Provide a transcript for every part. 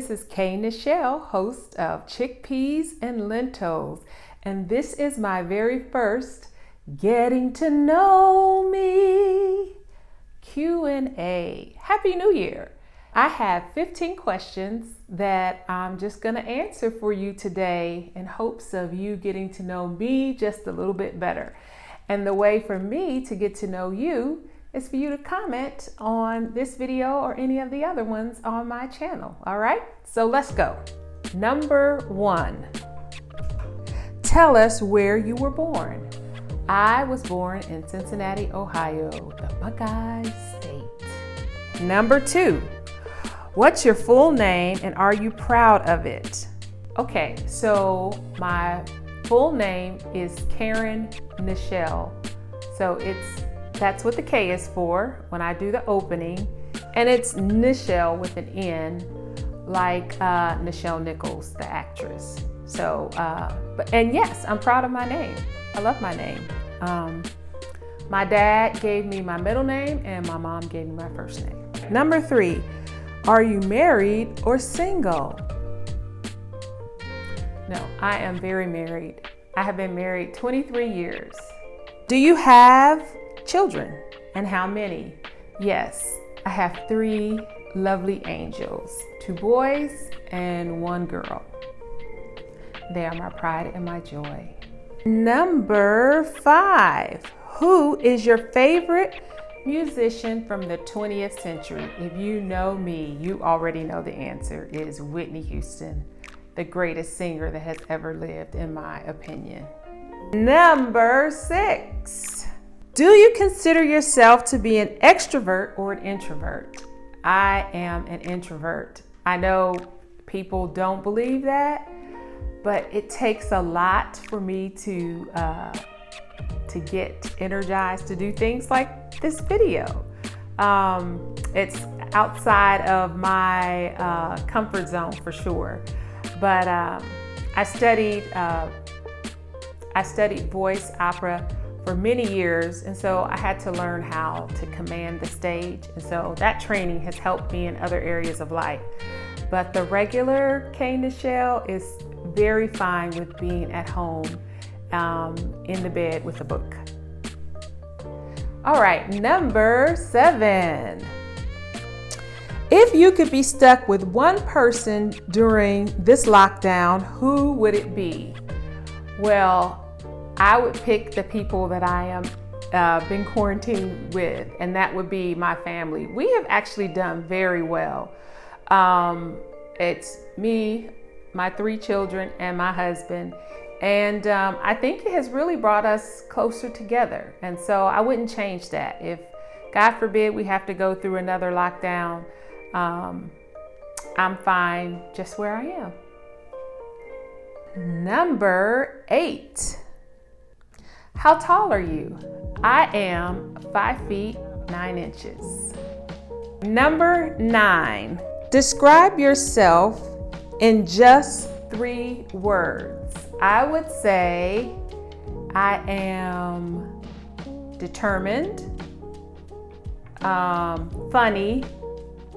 this is Nichelle, host of Chickpeas and Lentils, and this is my very first Getting to Know Me Q&A. Happy New Year! I have 15 questions that I'm just going to answer for you today in hopes of you getting to know me just a little bit better. And the way for me to get to know you is for you to comment on this video or any of the other ones on my channel. All right, so let's go. Number 1, tell us where you were born. I was born in Cincinnati, Ohio, the Buckeye State. Number 2, what's your full name and are you proud of it? Okay, so my full name is Karen Nichelle. So that's what the K is for when I do the opening. And it's Nichelle with an N, like Nichelle Nichols, the actress. So, and yes, I'm proud of my name. I love my name. My dad gave me my middle name and my mom gave me my first name. Number 3, are you married or single? No, I am very married. I have been married 23 years. Do you have children, and how many? Yes, I have 3 lovely angels, 2 boys and 1 girl. They are my pride and my joy. Number 5, who is your favorite musician from the 20th century? If you know me, you already know the answer is Whitney Houston, the greatest singer that has ever lived, in my opinion. Number 6, do you consider yourself to be an extrovert or an introvert? I am an introvert. I know people don't believe that, but it takes a lot for me to get energized to do things like this video. It's outside of my comfort zone for sure. But I studied voice opera for many years, and so I had to learn how to command the stage, and so that training has helped me in other areas of life. But the regular Nichelle is very fine with being at home in the bed with a book. All right, number 7. If you could be stuck with one person during this lockdown, who would it be? Well, I would pick the people that I am been quarantined with, and that would be my family. We have actually done very well. It's me, my 3 children, and my husband. And I think it has really brought us closer together. And so I wouldn't change that. If, God forbid, we have to go through another lockdown, I'm fine just where I am. Number 8. How tall are you? I am 5 feet 9 inches. Number 9. Describe yourself in just 3 words. I would say I am determined, funny,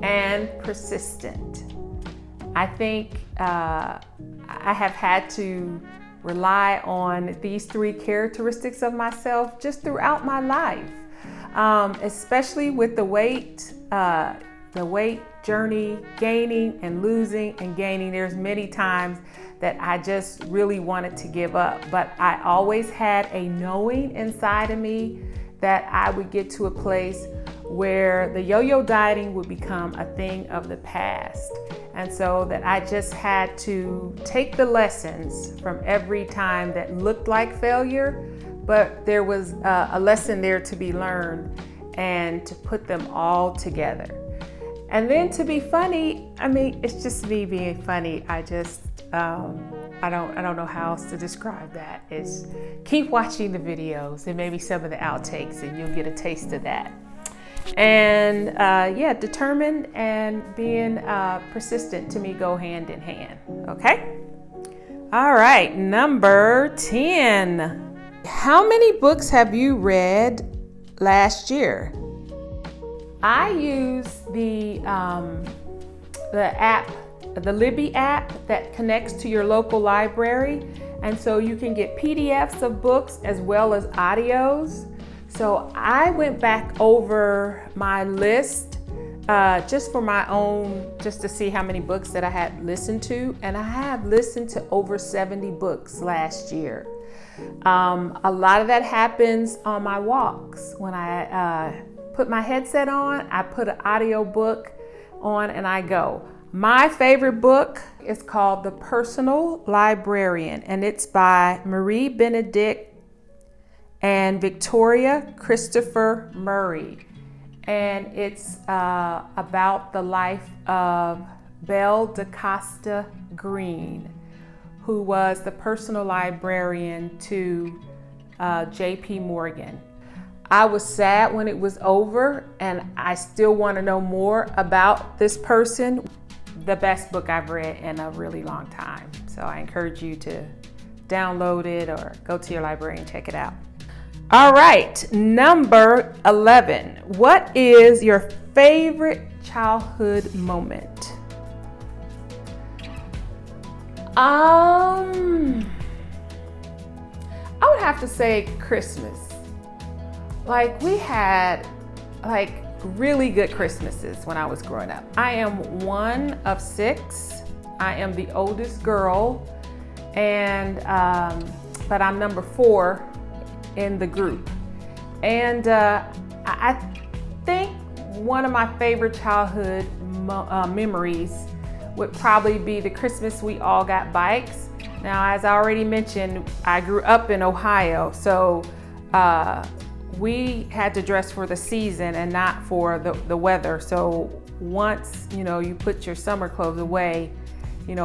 and persistent. I think I have had to rely on these 3 characteristics of myself just throughout my life, especially with the weight journey, gaining and losing and gaining. There's many times that I just really wanted to give up, but I always had a knowing inside of me that I would get to a place where the yo-yo dieting would become a thing of the past. And so that I just had to take the lessons from every time that looked like failure, but there was a lesson there to be learned, and to put them all together. And then to be funny, I mean, it's just me being funny. I just, I don't know how else to describe that. It's keep watching the videos and maybe some of the outtakes and you'll get a taste of that. And yeah, determined and being persistent to me go hand in hand, okay? All right, number 10. How many books have you read last year? I use the app the Libby app that connects to your local library. And so you can get PDFs of books as well as audios. So I went back over my list just for my own, just to see how many books that I had listened to. And I have listened to over 70 books last year. A lot of that happens on my walks. When I put my headset on, I put an audio book on and I go. My favorite book is called The Personal Librarian, and it's by Marie Benedict and Victoria Christopher Murray. And it's about the life of Belle DaCosta Green, who was the personal librarian to J.P. Morgan. I was sad when it was over, and I still want to know more about this person. The best book I've read in a really long time. So I encourage you to download it or go to your library and check it out. All right, number 11. What is your favorite childhood moment? I would have to say Christmas. Like, we had really good Christmases when I was growing up. I am one of 6. I am the oldest girl, and but I'm number 4 in the group. And I think one of my favorite childhood memories would probably be the Christmas we all got bikes. Now, as I already mentioned, I grew up in Ohio, so we had to dress for the season and not for the weather. So once, you put your summer clothes away,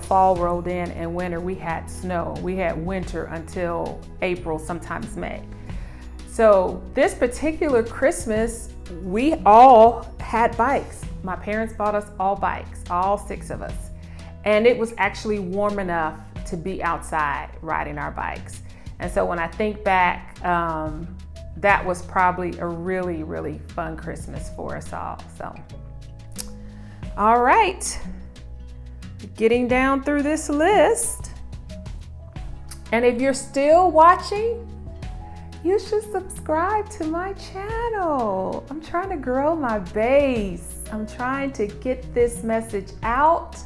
fall rolled in, and winter, we had snow. We had winter until April, sometimes May. So this particular Christmas, we all had bikes. My parents bought us all bikes, all 6 of us. And it was actually warm enough to be outside riding our bikes. And so when I think back, that was probably a really, really fun Christmas for us all. So, all right, getting down through this list. And if you're still watching, you should subscribe to my channel. I'm trying to grow my base. I'm trying to get this message out.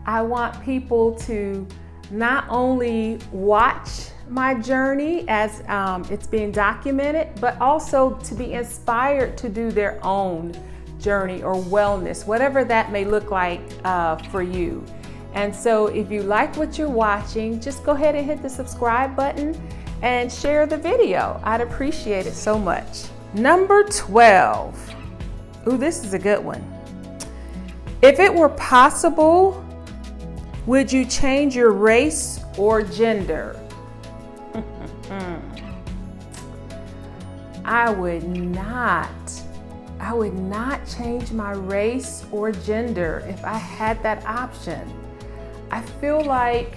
I want people to not only watch my journey as it's being documented, but also to be inspired to do their own journey or wellness, whatever that may look like for you. And so if you like what you're watching, just go ahead and hit the subscribe button and share the video. I'd appreciate it so much. Number 12. Ooh, this is a good one. If it were possible, would you change your race or gender? I would not change my race or gender if I had that option. I feel like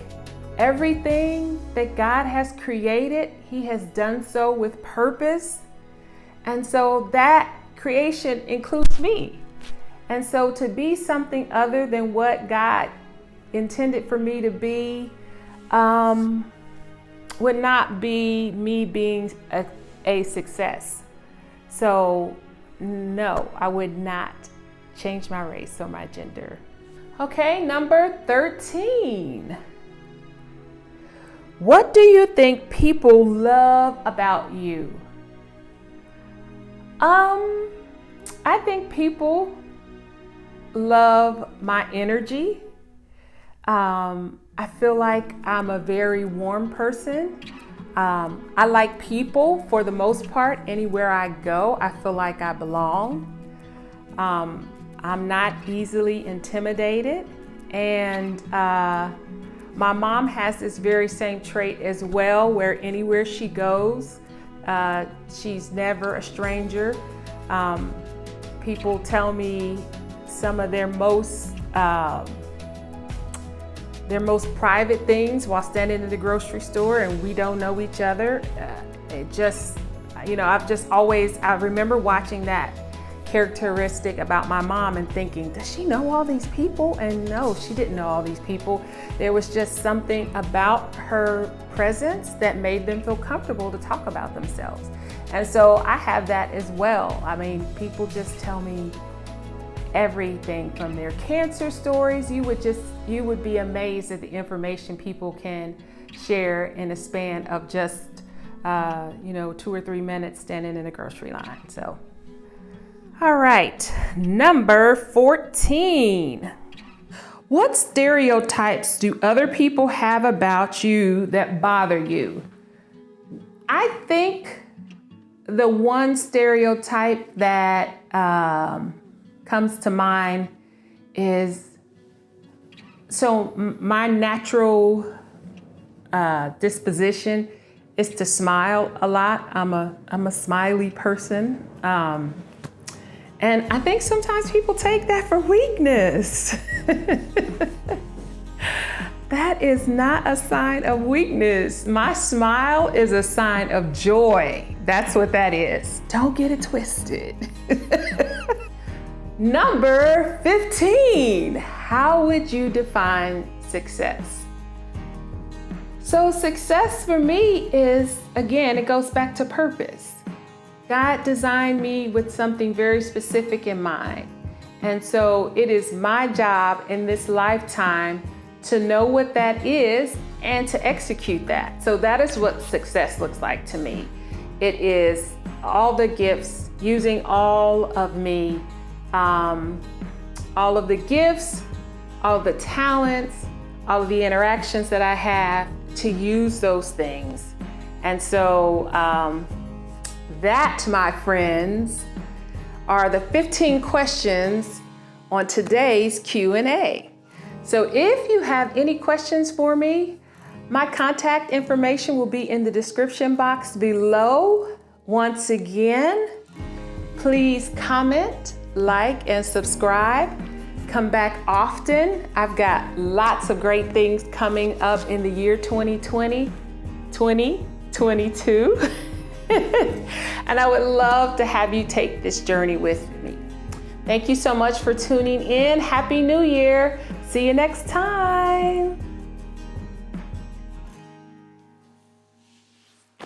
everything that God has created, He has done so with purpose. And so that creation includes me. And so to be something other than what God intended for me to be would not be me being a success. So no, I would not change my race or my gender. Okay, number 13. What do you think people love about you? I think people love my energy. I feel like I'm a very warm person. I like people for the most part. Anywhere I go, I feel like I belong. I'm not easily intimidated. And my mom has this very same trait as well, where anywhere she goes, she's never a stranger. People tell me some of their most private things while standing in the grocery store, and we don't know each other. It just, I remember watching that characteristic about my mom and thinking, does she know all these people? And no, she didn't know all these people. There was just something about her presence that made them feel comfortable to talk about themselves. And so I have that as well. I mean, people just tell me everything from their cancer stories. You would be amazed at the information people can share in a span of just 2 or 3 minutes standing in a grocery line. So, all right, number 14. What stereotypes do other people have about you that bother you? I think the one stereotype that comes to mind is, so my natural disposition is to smile a lot. I'm a smiley person. And I think sometimes people take that for weakness. That is not a sign of weakness. My smile is a sign of joy. That's what that is. Don't get it twisted. Number 15, how would you define success? So success for me is, again, it goes back to purpose. God designed me with something very specific in mind. And so it is my job in this lifetime to know what that is and to execute that. So that is what success looks like to me. It is all the gifts, using all of me, all of the gifts, all the talents, all of the interactions that I have to use those things. And so that, my friends, are the 15 questions on today's Q&A. So if you have any questions for me, my contact information will be in the description box below. Once again, please comment, like, and subscribe. Come back often. I've got lots of great things coming up in the year 2020, 2022. And I would love to have you take this journey with me. Thank you so much for tuning in. Happy New Year. See you next time.